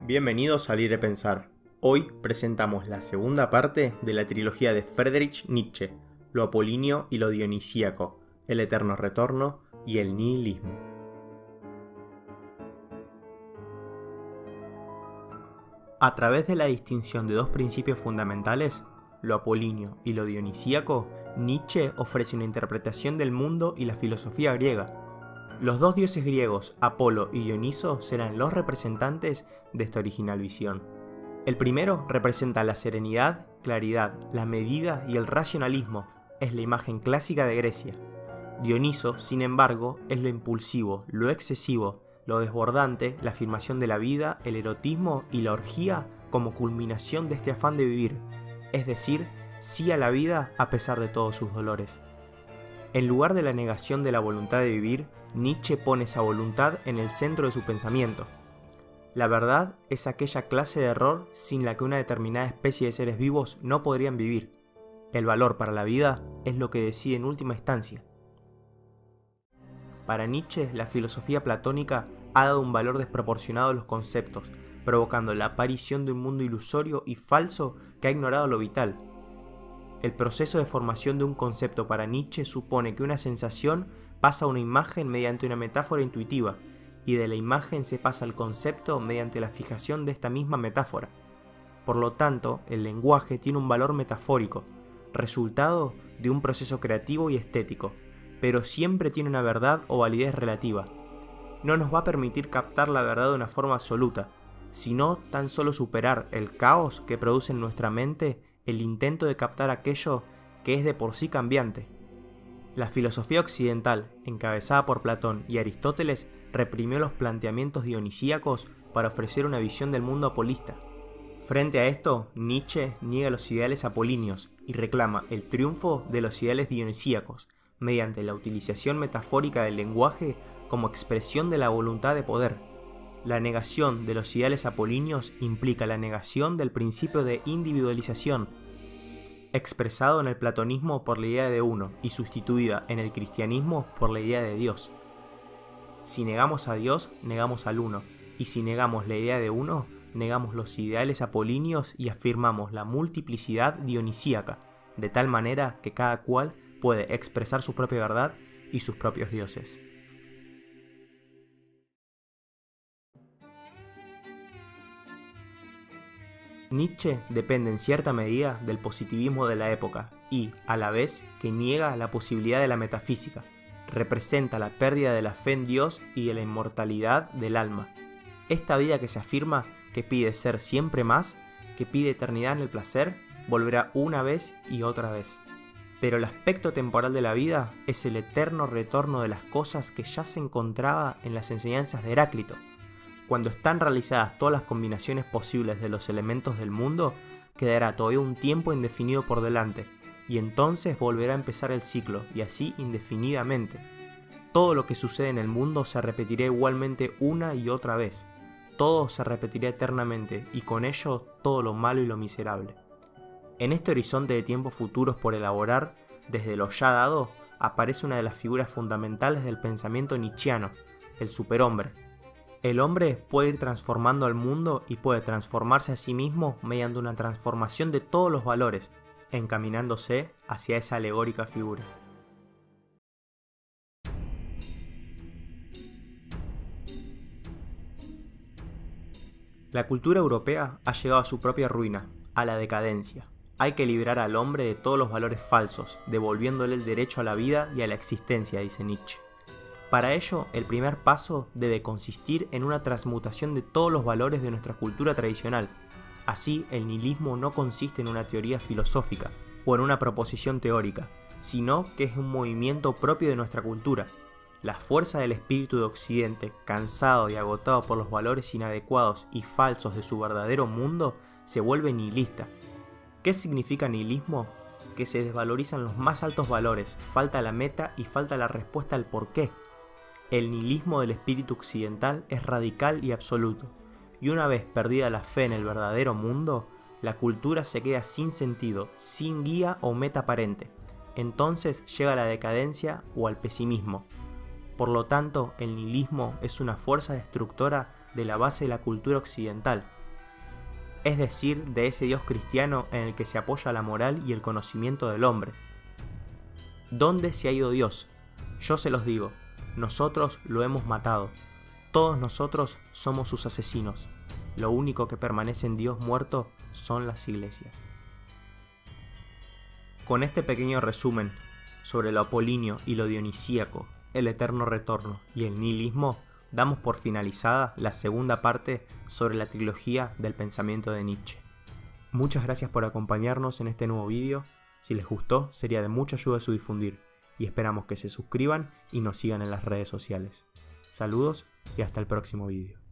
Bienvenidos a Libre Pensar. Hoy presentamos la segunda parte de la trilogía de Friedrich Nietzsche, lo apolíneo y lo dionisíaco, el eterno retorno y el nihilismo. A través de la distinción de dos principios fundamentales, lo apolíneo y lo dionisíaco, Nietzsche ofrece una interpretación del mundo y la filosofía griega. Los dos dioses griegos, Apolo y Dioniso, serán los representantes de esta original visión. El primero representa la serenidad, claridad, la medida y el racionalismo, es la imagen clásica de Grecia. Dioniso, sin embargo, es lo impulsivo, lo excesivo, lo desbordante, la afirmación de la vida, el erotismo y la orgía como culminación de este afán de vivir, es decir, sí a la vida a pesar de todos sus dolores. En lugar de la negación de la voluntad de vivir, Nietzsche pone esa voluntad en el centro de su pensamiento. La verdad es aquella clase de error sin la que una determinada especie de seres vivos no podrían vivir. El valor para la vida es lo que decide en última instancia. Para Nietzsche, la filosofía platónica ha dado un valor desproporcionado a los conceptos, provocando la aparición de un mundo ilusorio y falso que ha ignorado lo vital. El proceso de formación de un concepto para Nietzsche supone que una sensación pasa a una imagen mediante una metáfora intuitiva, y de la imagen se pasa al concepto mediante la fijación de esta misma metáfora. Por lo tanto, el lenguaje tiene un valor metafórico, resultado de un proceso creativo y estético, pero siempre tiene una verdad o validez relativa. No nos va a permitir captar la verdad de una forma absoluta, sino tan solo superar el caos que produce en nuestra mente el intento de captar aquello que es de por sí cambiante. La filosofía occidental, encabezada por Platón y Aristóteles, reprimió los planteamientos dionisíacos para ofrecer una visión del mundo apolista. Frente a esto, Nietzsche niega los ideales apolíneos y reclama el triunfo de los ideales dionisíacos, mediante la utilización metafórica del lenguaje como expresión de la voluntad de poder. La negación de los ideales apolíneos implica la negación del principio de individualización, expresado en el platonismo por la idea de uno y sustituida en el cristianismo por la idea de Dios. Si negamos a Dios, negamos al uno, y si negamos la idea de uno, negamos los ideales apolíneos y afirmamos la multiplicidad dionisíaca, de tal manera que cada cual puede expresar su propia verdad y sus propios dioses. Nietzsche depende en cierta medida del positivismo de la época y, a la vez, que niega la posibilidad de la metafísica. Representa la pérdida de la fe en Dios y de la inmortalidad del alma. Esta vida que se afirma, que pide ser siempre más, que pide eternidad en el placer, volverá una vez y otra vez. Pero el aspecto temporal de la vida es el eterno retorno de las cosas que ya se encontraba en las enseñanzas de Heráclito. Cuando están realizadas todas las combinaciones posibles de los elementos del mundo, quedará todavía un tiempo indefinido por delante, y entonces volverá a empezar el ciclo, y así indefinidamente. Todo lo que sucede en el mundo se repetirá igualmente una y otra vez. Todo se repetirá eternamente, y con ello todo lo malo y lo miserable. En este horizonte de tiempos futuros por elaborar, desde lo ya dado, aparece una de las figuras fundamentales del pensamiento nietzscheano, el superhombre. El hombre puede ir transformando al mundo y puede transformarse a sí mismo mediante una transformación de todos los valores, encaminándose hacia esa alegórica figura. La cultura europea ha llegado a su propia ruina, a la decadencia. Hay que liberar al hombre de todos los valores falsos, devolviéndole el derecho a la vida y a la existencia, dice Nietzsche. Para ello, el primer paso debe consistir en una transmutación de todos los valores de nuestra cultura tradicional. Así, el nihilismo no consiste en una teoría filosófica o en una proposición teórica, sino que es un movimiento propio de nuestra cultura. La fuerza del espíritu de Occidente, cansado y agotado por los valores inadecuados y falsos de su verdadero mundo, se vuelve nihilista. ¿Qué significa nihilismo? Que se desvalorizan los más altos valores, falta la meta y falta la respuesta al porqué. El nihilismo del espíritu occidental es radical y absoluto, y una vez perdida la fe en el verdadero mundo, la cultura se queda sin sentido, sin guía o meta aparente. Entonces llega la decadencia o al pesimismo. Por lo tanto, el nihilismo es una fuerza destructora de la base de la cultura occidental, es decir, de ese Dios cristiano en el que se apoya la moral y el conocimiento del hombre. ¿Dónde se ha ido Dios? Yo se los digo, nosotros lo hemos matado. Todos nosotros somos sus asesinos. Lo único que permanece en Dios muerto son las iglesias. Con este pequeño resumen sobre lo apolíneo y lo dionisíaco, el eterno retorno y el nihilismo, damos por finalizada la segunda parte sobre la trilogía del pensamiento de Nietzsche. Muchas gracias por acompañarnos en este nuevo vídeo. Si les gustó, sería de mucha ayuda su difundir, y esperamos que se suscriban y nos sigan en las redes sociales. Saludos y hasta el próximo vídeo.